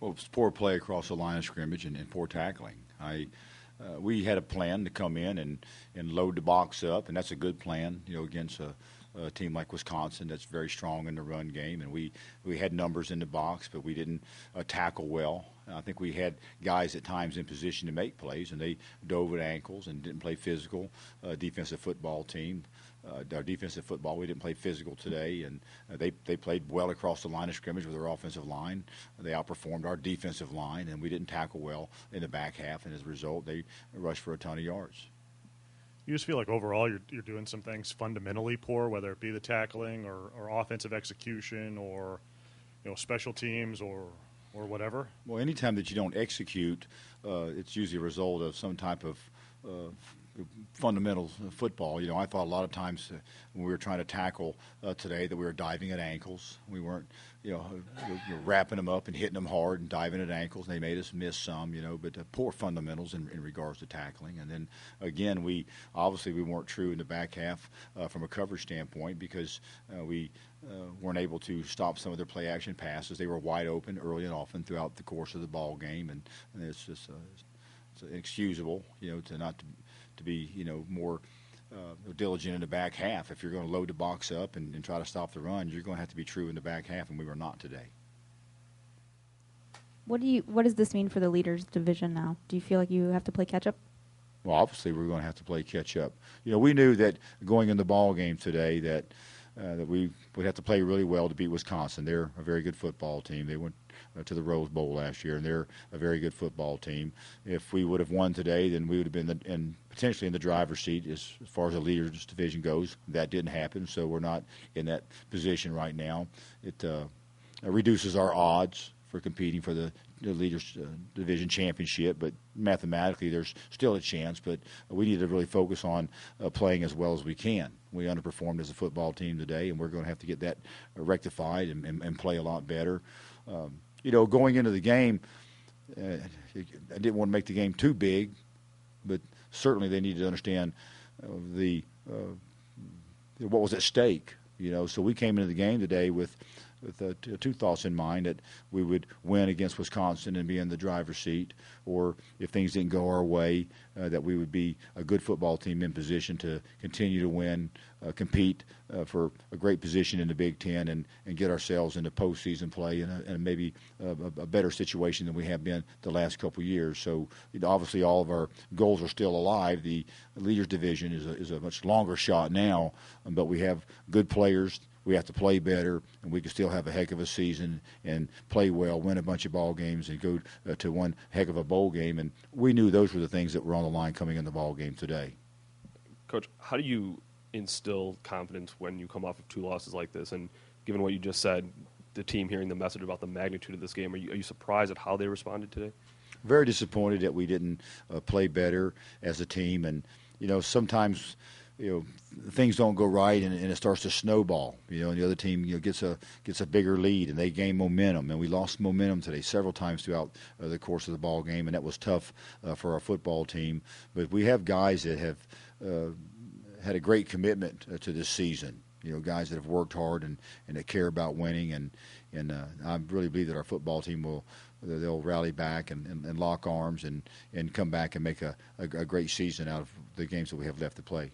Well, it's poor play across the line of scrimmage and poor tackling. We had a plan to come in and load the box up, and that's a good plan, against a team like Wisconsin that's very strong in the run game. And we had numbers in the box, but we didn't tackle well. I think we had guys at times in position to make plays, and they dove at ankles and didn't play physical. Defensive football team. Our defensive football, we didn't play physical today, and they played well across the line of scrimmage with their offensive line. They outperformed our defensive line, and we didn't tackle well in the back half, and as a result, they rushed for a ton of yards. You just feel like overall you're doing some things fundamentally poor, whether it be the tackling or offensive execution or special teams or whatever? Well, anytime that you don't execute, it's usually a result of some type of fundamentals of football. I thought a lot of times when we were trying to tackle today that we were diving at ankles. We weren't, wrapping them up and hitting them hard and diving at ankles. And they made us miss some, but poor fundamentals in regards to tackling. And then, again, we weren't true in the back half from a coverage standpoint because we weren't able to stop some of their play action passes. They were wide open early and often throughout the course of the ball game, and it's just it's inexcusable, to be, more diligent in the back half. If you're going to load the box up and try to stop the run, you're going to have to be true in the back half, and we were not today. What does this mean for the leaders division now? Do you feel like you have to play catch up? Well, obviously we're going to have to play catch up. We knew that going in the ball game today that we would have to play really well to beat Wisconsin. They're a very good football team. They went to the Rose Bowl last year, and they're a very good football team. If we would have won today, then we would have been potentially in the driver's seat as far as the leaders division goes. That didn't happen, so we're not in that position right now. It reduces our odds for competing for the leaders division championship, but mathematically there's still a chance. But we need to really focus on playing as well as we can. We underperformed as a football team today, and we're going to have to get that rectified and play a lot better. Going into the game, I didn't want to make the game too big, but certainly they need to understand what was at stake. So we came into the game today with two thoughts in mind: that we would win against Wisconsin and be in the driver's seat, or if things didn't go our way, that we would be a good football team in position to continue to win, compete for a great position in the Big Ten, and get ourselves into postseason play and maybe a better situation than we have been the last couple of years. So obviously all of our goals are still alive. The leaders division is a much longer shot now, but we have good players. We have to play better, and we can still have a heck of a season and play well, win a bunch of ball games, and go to one heck of a bowl game. And we knew those were the things that were on the line coming in the ball game today. Coach, how do you instill confidence when you come off of two losses like this? And given what you just said, the team hearing the message about the magnitude of this game, are you surprised at how they responded today? Very disappointed that we didn't play better as a team. And, sometimes – things don't go right, and it starts to snowball. And the other team, gets a bigger lead, and they gain momentum. And we lost momentum today several times throughout the course of the ball game, and that was tough for our football team. But we have guys that have had a great commitment to this season. Guys that have worked hard and that care about winning. And I really believe that our football team they'll rally back and lock arms and come back and make a great season out of the games that we have left to play.